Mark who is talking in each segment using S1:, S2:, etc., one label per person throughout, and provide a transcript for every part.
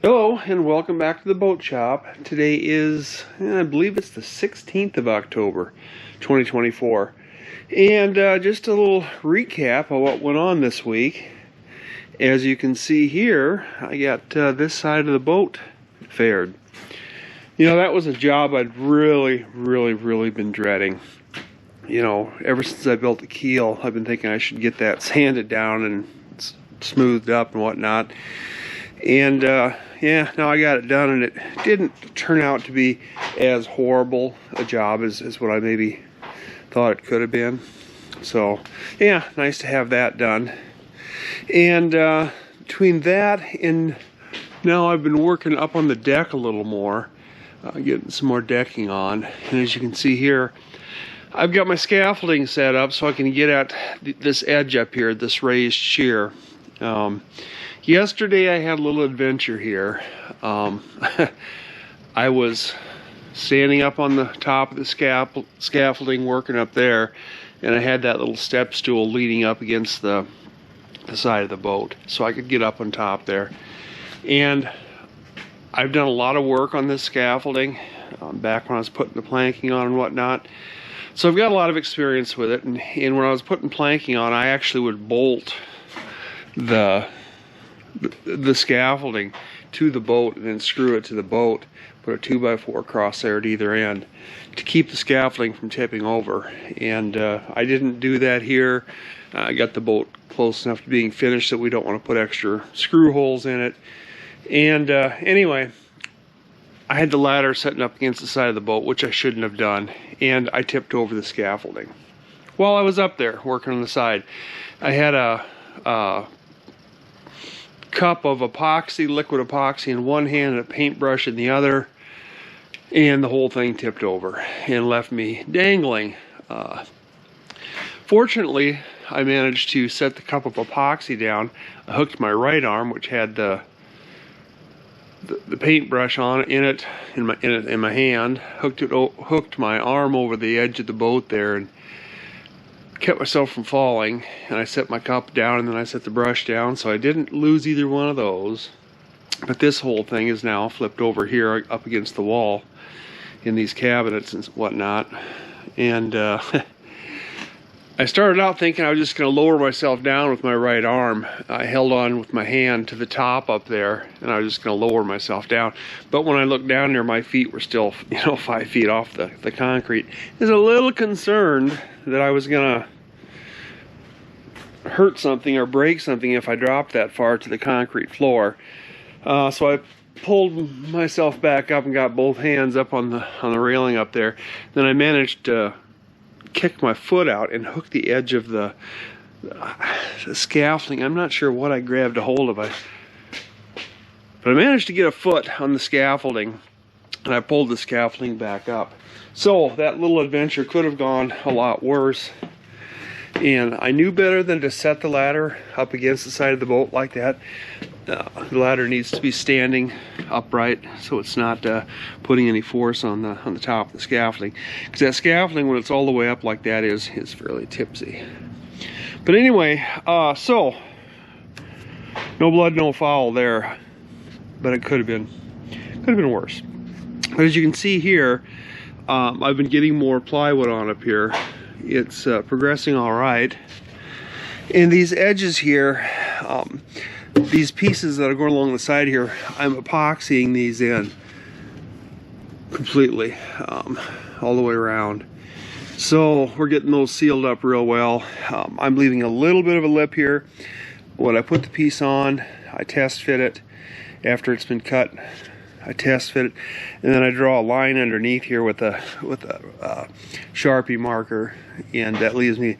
S1: Hello and welcome back to the boat shop. Today is, I believe it's the 16th of October, 2024. And just a little recap of what went on this week. As you can see here, I got this side of the boat faired. You know, that was a job I'd really been dreading. You know, ever since I built the keel, I've been thinking I should get that sanded down and smoothed up and whatnot. And yeah, now I got it done, and it didn't turn out to be as horrible a job as what I maybe thought it could have been. So yeah, nice to have that done. And between that and now I've been working up on the deck a little more, getting some more decking on. And as you can see here, I've got my scaffolding set up so I can get at this edge up here, this raised shear. Yesterday I had a little adventure here. I was standing up on the top of the scaffolding working up there, and I had that little step stool leaning up against the side of the boat so I could get up on top there. And I've done a lot of work on this scaffolding back when I was putting the planking on and whatnot. So I've got a lot of experience with it, and when I was putting planking on, I actually would bolt the scaffolding to the boat and then screw it to the boat, put a 2x4 across there at either end to keep the scaffolding from tipping over. And I didn't do that here. I got the boat close enough to being finished that we don't want to put extra screw holes in it. And anyway, I had the ladder setting up against the side of the boat, which I shouldn't have done, and I tipped over the scaffolding. While I was up there working on the side, I had a cup of epoxy, liquid epoxy in one hand and a paintbrush in the other, and the whole thing tipped over and left me dangling. Fortunately, I managed to set the cup of epoxy down. I hooked my right arm, which had the paintbrush on it in my hand, hooked my arm over the edge of the boat there and kept myself from falling. And I set my cup down and then I set the brush down, so I didn't lose either one of those. But this whole thing is now flipped over here up against the wall in these cabinets and whatnot. And I started out thinking I was just going to lower myself down with my right arm. I held on with my hand to the top up there, and I was just going to lower myself down. But when I looked down there, my feet were still, 5 feet off the concrete. I was a little concerned that I was going to hurt something or break something if I dropped that far to the concrete floor. So I pulled myself back up and got both hands up on the railing up there. Then I managed to kick my foot out and hook the edge of the scaffolding. I'm not sure what I grabbed a hold of, but I managed to get a foot on the scaffolding, and I pulled the scaffolding back up. So that little adventure could have gone a lot worse, and I knew better than to set the ladder up against the side of the boat like that. The ladder needs to be standing upright so it's not putting any force on the top of the scaffolding, because that scaffolding, when it's all the way up like that, is fairly tipsy. But anyway, so no blood, no foul there, but it could have been worse. But as you can see here, I've been getting more plywood on up here. It's progressing all right, and these edges here, these pieces that are going along the side here, I'm epoxying these in completely, all the way around. So we're getting those sealed up real well. I'm leaving a little bit of a lip here. When I put the piece on, I test fit it. After it's been cut, I test fit it, and then I draw a line underneath here with a Sharpie marker, and that leaves me,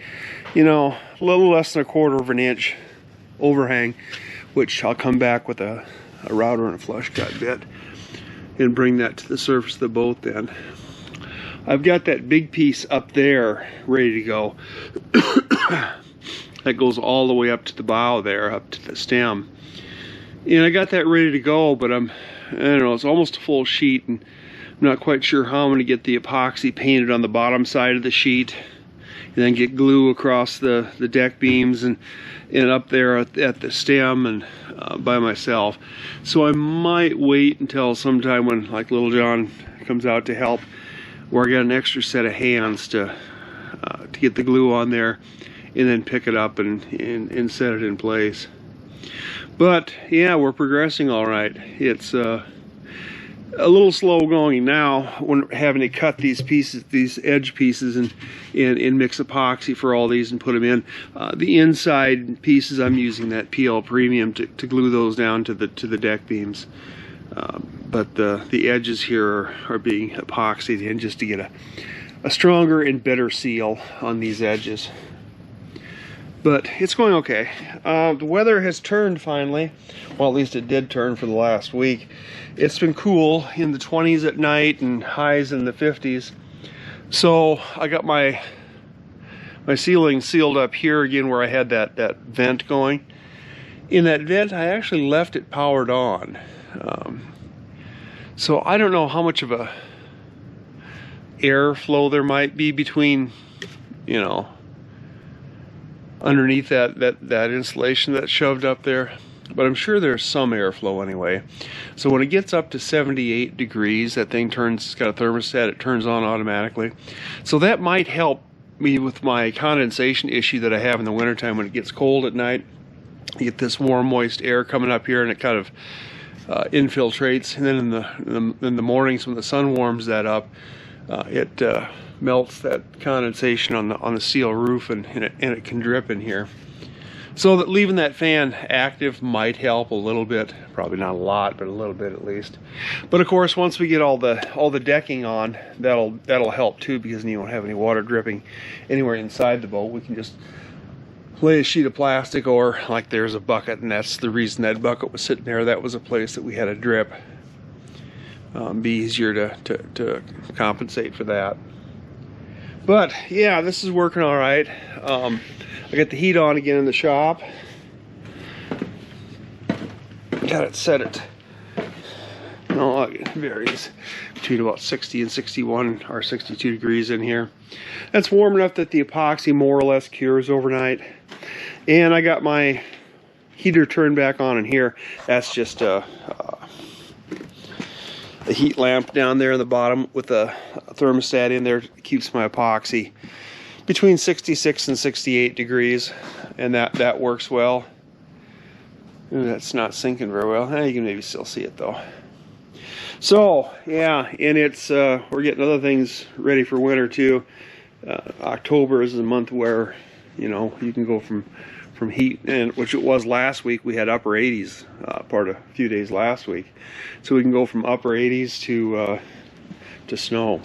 S1: a little less than 1/4 of an inch overhang, which I'll come back with a router and a flush cut bit and bring that to the surface of the boat. Then I've got that big piece up there ready to go. That goes all the way up to the bow there, up to the stem, and I got that ready to go, but I don't know, it's almost a full sheet, and I'm not quite sure how I'm going to get the epoxy painted on the bottom side of the sheet and then get glue across the deck beams and up there at the stem and by myself. So I might wait until sometime when like Little John comes out to help, where I got an extra set of hands to get the glue on there and then pick it up and set it in place. But yeah, we're progressing all right. It's a little slow going now when having to cut these pieces, these edge pieces, and mix epoxy for all these and put them in. The inside pieces, I'm using that PL Premium to glue those down to the deck beams. But the edges here are being epoxied in just to get a stronger and better seal on these edges. But it's going okay. The weather has turned finally. Well, at least it did turn for the last week. It's been cool in the 20s at night and highs in the 50s. So I got my ceiling sealed up here again where I had that vent going. In that vent, I actually left it powered on. So I don't know how much of a airflow there might be between, you know, underneath that insulation that's shoved up there, but I'm sure there's some airflow anyway. So when it gets up to 78 degrees, that thing turns, it's got a thermostat, it turns on automatically. So that might help me with my condensation issue that I have in the wintertime when it gets cold at night. You get this warm, moist air coming up here and it kind of infiltrates, and then in the mornings when the sun warms that up, it melts that condensation on the steel roof, and it can drip in here. So that leaving that fan active might help a little bit, probably not a lot, but a little bit at least. But of course, once we get all the decking on, that'll help too, because then you won't have any water dripping anywhere inside the boat. We can just lay a sheet of plastic, or like there's a bucket, and that's the reason that bucket was sitting there. That was a place that we had a drip. Be easier to compensate for that. But yeah, this is working all right. I got the heat on again in the shop. Got it set at, no, it varies between about 60 and 61 or 62 degrees in here. That's warm enough that the epoxy more or less cures overnight. And I got my heater turned back on in here. That's just a heat lamp down there in the bottom with a thermostat in there. It keeps my epoxy between 66 and 68 degrees, and that works well. Ooh, that's not sinking very well. You can maybe still see it though. So yeah, and it's we're getting other things ready for winter too. October is a month where, you know, you can go from heat, and which it was last week. We had upper 80s part of a few days last week, so we can go from upper 80s to snow.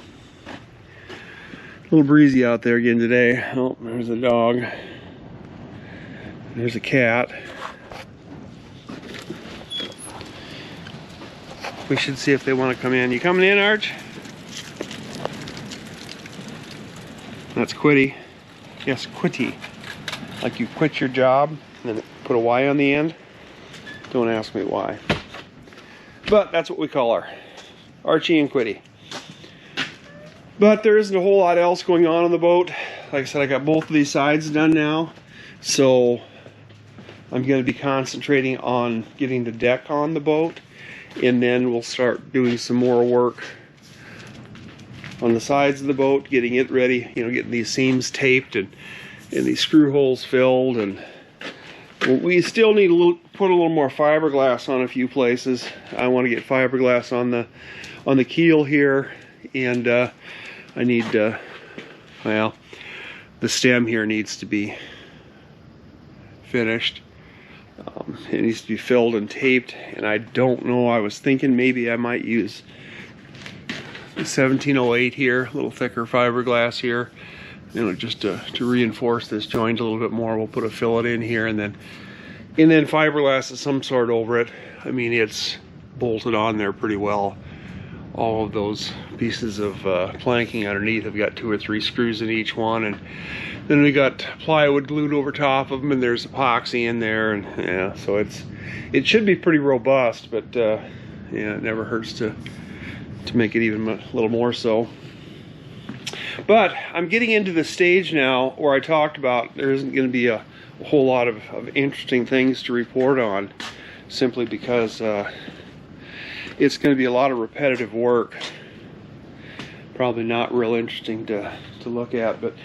S1: A little breezy out there again today. Oh, there's a dog. There's a cat. We should see if they want to come in. You coming in, Arch? That's Quitty. Yes, Quitty. Like you quit your job and then put a Y on the end. Don't ask me why. But that's what we call her. Archie and Quitty. But there isn't a whole lot else going on the boat. Like I said, I got both of these sides done now. So I'm going to be concentrating on getting the deck on the boat. And then we'll start doing some more work on the sides of the boat, getting it ready, you know, getting these seams taped and these screw holes filled. And we still need to put a little more fiberglass on a few places. I want to get fiberglass on the keel here, and I need well, the stem here needs to be finished. It needs to be filled and taped, and I don't know, I was thinking maybe I might use 1708 here, a little thicker fiberglass here, you know, just to reinforce this joint a little bit more. We'll put a fillet in here, and then fiberglass of some sort over it. I mean, it's bolted on there pretty well. All of those pieces of planking underneath have got 2 or 3 screws in each one, and then we got plywood glued over top of them, and there's epoxy in there, and yeah, so it should be pretty robust. But yeah, it never hurts to make it even a little more so. But I'm getting into the stage now where I talked about there isn't going to be a whole lot of interesting things to report on, simply because it's going to be a lot of repetitive work. Probably not real interesting to look at, but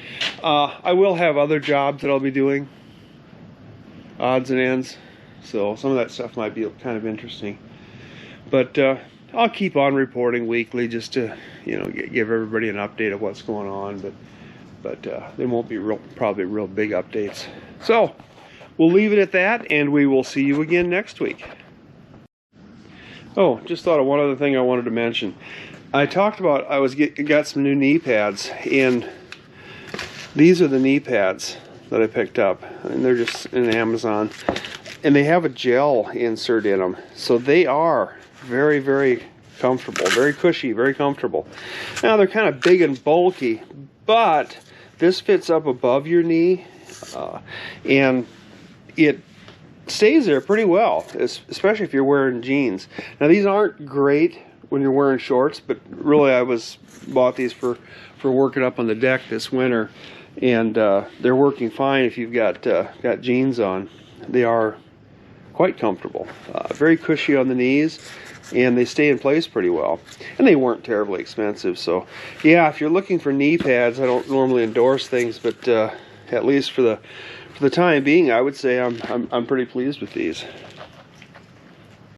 S1: I will have other jobs that I'll be doing, odds and ends, so some of that stuff might be kind of interesting. But I'll keep on reporting weekly just to, you know, give everybody an update of what's going on, but there won't be probably real big updates. So we'll leave it at that, and we will see you again next week. Oh, just thought of one other thing I wanted to mention. I talked about got some new knee pads, and these are the knee pads that I picked up, and they're just in Amazon, and they have a gel insert in them, so they are very, very comfortable, very cushy, very comfortable. Now they're kind of big and bulky, but this fits up above your knee, and it stays there pretty well, especially if you're wearing jeans. Now these aren't great when you're wearing shorts, but really I bought these for working up on the deck this winter, and they're working fine if you've got jeans on. They are quite comfortable, very cushy on the knees, and they stay in place pretty well, and they weren't terribly expensive. So yeah, if you're looking for knee pads, I don't normally endorse things, but at least for the time being, I would say I'm pretty pleased with these.